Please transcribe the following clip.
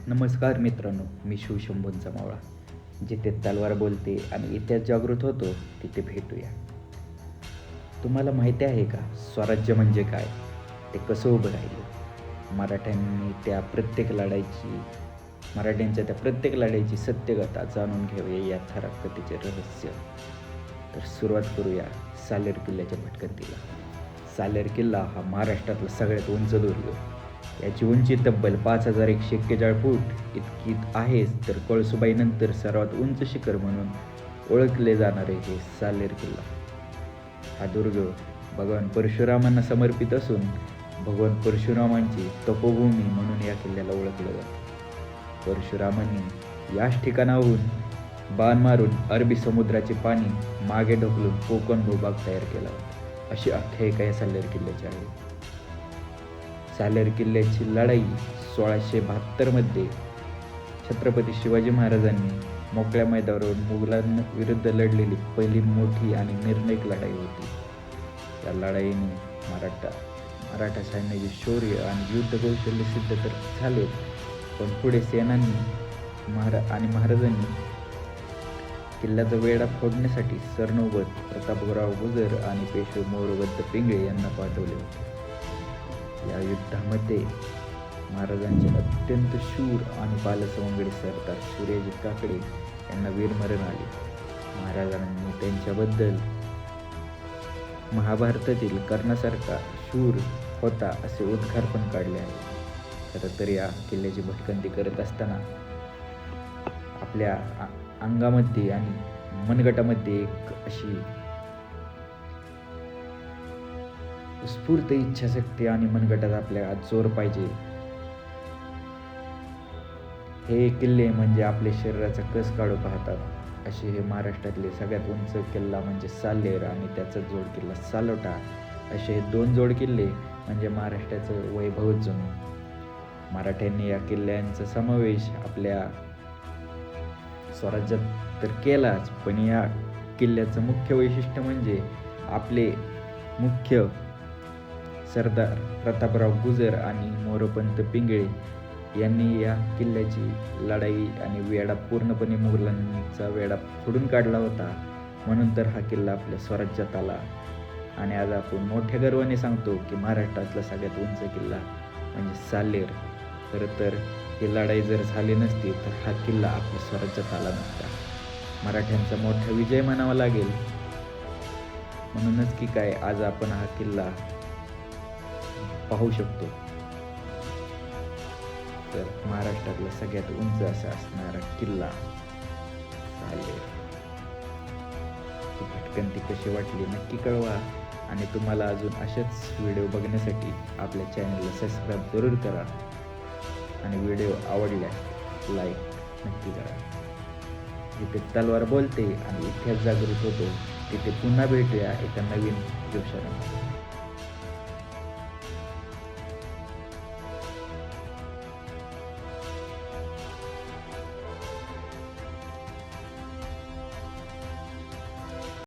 नमस्कार मित्रांनो, मी शिवशंभूंचा मावळा. जिथे तलवार बोलते आणि इतिहास जागृत होतो तिथे भेटूया. तुम्हाला माहिती आहे का स्वराज्य म्हणजे काय? ते कसं उभं राहिलं? मराठ्यांच्या त्या प्रत्येक लढाईची सत्यकथा जाणून घेऊया या थरारक कथेचे रहस्य. तर सुरुवात करूया सालेर किल्ल्याच्या भटकंतीला. सालेर किल्ला हा महाराष्ट्रातला सगळ्यात उंच दुर्ग. याची उंची तब्बल 5141 फूट इतकी आहे. तर कळसुबाईनंतर सर्वात उंच शिखर म्हणून ओळखले जाणारे हे सालेर किल्ला. हा दुर्ग भगवान परशुरामांना समर्पित असून भगवान परशुरामांची तपोभूमी म्हणून या किल्ल्याला ओळखलं जातं. परशुरामांनी याच ठिकाणाहून बाण मारून अरबी समुद्राचे पाणी मागे ढकलून कोकण भूभाग तयार केला होता, अशी आख्यायिका या सालेर किल्ल्याची आहे. सालेर किल्ल्याची लढाई 1672 मध्ये छत्रपती शिवाजी महाराजांनी मोकळ्या मैदानावर मुघलांविरुद्ध लढलेली पहिली मोठी आणि निर्णायक लढाई होती. या लढाईने मराठा सैन्याचे शौर्य आणि युद्ध कौशल्य सिद्ध तर झाले, पण पुढे सेनांनी महाराजांनी किल्ल्याचा वेढा फोडण्यासाठी सरनौबत प्रतापराव गुजर आणि पेशवे मोरोबद्द पिंगळे यांना पाठवले होते. या युद्धामध्ये महाराजांचे अत्यंत शूर आणि बालसवंगडी सरदार सूर्यजी काकडे यांना वीरमरण आले. महाराजांनी त्यांच्याबद्दल महाभारतातील कर्णासारखा शूर होता असे उद्गार पण काढले आहेत. खरं तर या किल्ल्याची भटकंती करत असताना आपल्या अंगामध्ये आणि मनगटामध्ये एक अशी उत्स्फूर्त इच्छाशक्ती आणि मनगटात आपल्या जोर पाहिजे. हे किल्ले म्हणजे आपल्या शरीराचा कस काढू पाहतात. असे हे महाराष्ट्रातले सगळ्यात उंच किल्ला म्हणजे सालेर आणि त्याचा जोड किल्ला सालोटा, असे हे 2 जोड किल्ले म्हणजे महाराष्ट्राचं वैभवच जणू. मराठ्यांनी या किल्ल्यांचा समावेश आपल्या स्वराज्यात तर केलाच, पण या किल्ल्याचं मुख्य वैशिष्ट्य म्हणजे आपले मुख्य सरदार प्रतापराव गुजर आणि मोरोपंत पिंगळे यांनी या किल्ल्याची लढाई आणि वेढा पूर्णपणे मुघलांचा वेढा फोडून काढला होता. म्हणून तर हा किल्ला आपल्या स्वराज्यात आला आणि आज आपण मोठ्या गर्वाने सांगतो की महाराष्ट्रातला सगळ्यात उंच किल्ला म्हणजे सालेर. खरं तर ही लढाई जर झाली नसती तर हा किल्ला आपल्या स्वराज्यात आला नसता. मराठ्यांचा मोठा विजय म्हणावा लागेल. म्हणूनच की काय आज आपण हा किल्ला पाहू शकतो. तर महाराष्ट्रातला सगळ्यात उंच असा असणारा किल्ला सालेर. ही भटकंती कशी वाटली नक्की कळवा आणि तुम्हाला अजून असेच व्हिडिओ बघण्यासाठी आपल्या चॅनलला सबस्क्राईब जरूर करा आणि व्हिडिओ आवडल्यास लाईक नक्की करा. जिथे तलवार बोलते आणि इतिहास जागृत होतो तिथे पुन्हा भेटूया एका नवीन जोशाने.